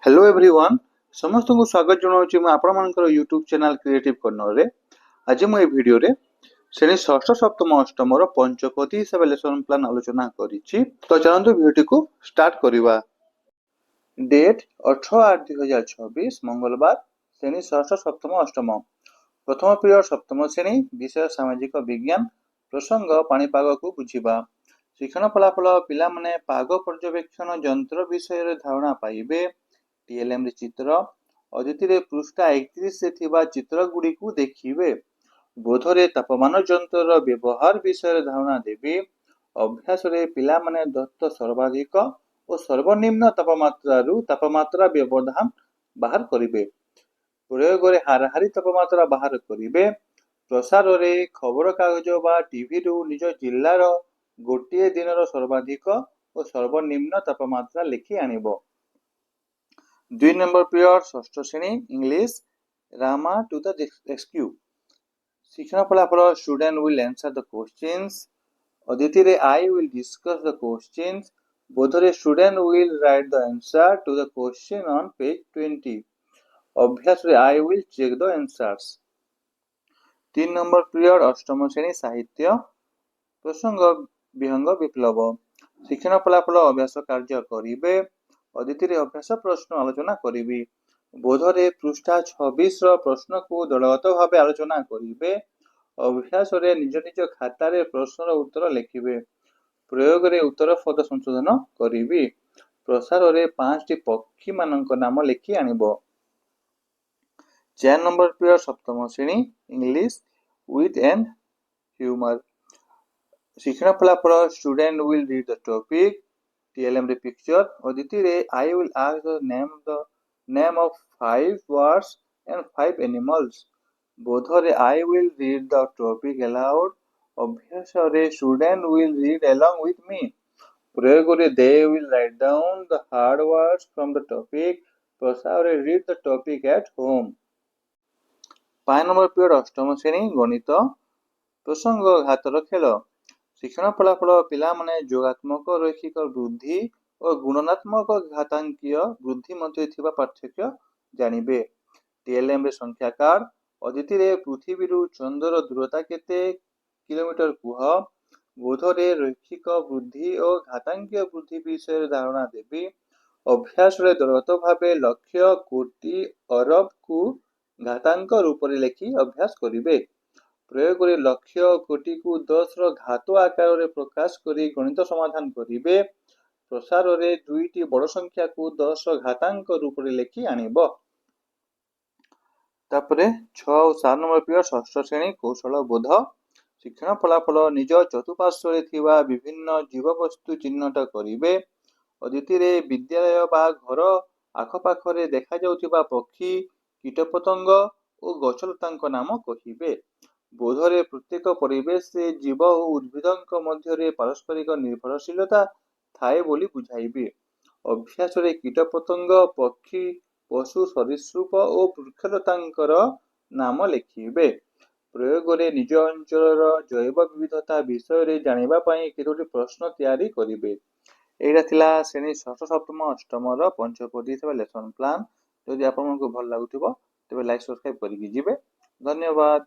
Hello everyone समस्त को स्वागत जनाऊँ मैं आपण यूट्यूब चैनल क्रिएटिव कर्नर रे आज मु वीडियो रे श्रेणी षष्ठ सप्तम अष्टम पंचपदी हिसाब से लेसन प्लान आलोचना करिछि। तो चलंतु वीडियो को स्टार्ट करिवा। डेट 18/8/2026 मंगलवार श्रेणी षष्ठ सप्तम अष्टम प्रथम पीरियड सप्तम श्रेणी विषय सामाजिक विज्ञान प्रसंग पाणीपाग को बुझिबा। शिक्षण फलाफल पिला माने पाग पर्यवेक्षण यंत्र विषय धारणा पाइबे। टीएलएम रे चित्र अदिति रे पृष्ठ 31 से थिबा चित्र गुडी को देखिबे। बोध रे तापमान यंत्र व्यवहार विषय धारणा देबे। अभ्यास रे पिला माने दत्त सर्वाधिक और सर्वनिम्न तापमात्रा व्यवधान बाहर करिवे। प्रयोग रे हाराहारी तापमात्रा बाहर करिवे। प्रसार रे खबर कागज बा टीवी रु निज जिल्लार गोटे दिनर सर्वाधिक और सर्वनिम्न तापमात्रा लिखि आनिबो। 2 नंबर पीरियड षष्ठ श्रेणी English Rama to the rescue. शिक्षण फलाफल student will answer the questions. अदिति रे I will discuss the questions. बोध रे student will write the answer to the question on page 20। अभ्यास रे I will check the answers. 3 number period अष्टम श्रेणी साहित्य प्रसंग विहंग विप्लव। शिक्षण फलाफल अभ्यास कार्य करिवे। अदिति रे अभ्यास प्रश्न आलोचना करिवे। बोध रे पृष्ठा 26 रो प्रश्न को दलगत भावे आलोचना करिवे। अभ्यास रे निज निज खाता रे प्रश्न रो उत्तर लिखिबे। प्रयोग रे उत्तर पद संशोधन करिवे। प्रसार रे 5 टी पक्षी मानक नाम लिखि आनिबो। 4 नंबर पीरियड सप्तम श्रेणी इंग्लिश विथ एंड ह्यूमर। शिक्षण फलाफल student will read the topic. TLM रे पिक्चर अदिति रे I will ask the name of 5 words and 5 animals। बोध रे I will read the topic aloud. अभ्यास रे student will read along with me. प्रयोग रे they will write down the hard words from the topic. प्रसार रे read the topic at home. 5 number period अष्टम श्रेणी गणित प्रसंग घातर खेल। शिक्षण फलाफल पिला माने जोगात्मक रैखिक वृद्धि और गुणनात्मक घातांकीय वृद्धि मध्य थिबा पार्थक्य जानिबे। टीएलएम रे संख्या कार्ड अदिति रे पृथ्वी रु चंद्र दूरता केते किलोमीटर कुह। बोध रे रैखिक वृद्धि और घातांकीय वृद्धि विषय धारणा देबी। अभ्यास रे दलगत भावे लक्ष्य कोटि अरब को घातांक रूप रे लिखि अभ्यास करिवे। प्रयोग रे लक्ष्य कोटि को 10 रो घात आकार रे प्रकाश करी गणित समाधान करिवे। प्रसार रे दुईटी बड़ संख्या को 10 रो घातांक रूप रे लिखि आनिबो। तापरे 6 और 7 नंबर पीरियड षष्ठ श्रेणी कौशल बोध। शिक्षण फलाफल निज चतुर्पार्श्व रे थिबा विभिन्न जीव वस्तु चिन्हट करिवे। अदिति रे विद्यालय बा घर आखपाख रे देखा जाउथिबा पक्षी कीटपतंग और गछलतांक नाम कहिबे। बोध रे प्रत्येक परिवेश से जीव और उद्भिदक मध्य रे पारस्परिक निर्भरशीलता थाए बोली बुझाइबे। अभ्यास रे कीटपतंग पक्षी पशु सरीसृप और वृक्षलतांकर नाम लिखिबे। प्रयोग रे निज अंचलर जैव विविधता विषय रे जानिबा पई केतोटी प्रश्न तैयारी करिवे। एटा थिला श्रेणी षष्ठ सप्तम अष्टम रो पंचपदी हिसाब लेसन प्लान। जदि आपन को भल लागुथिबो तबे लाइक सब्सक्राइब करिकि जिवे। धन्यवाद।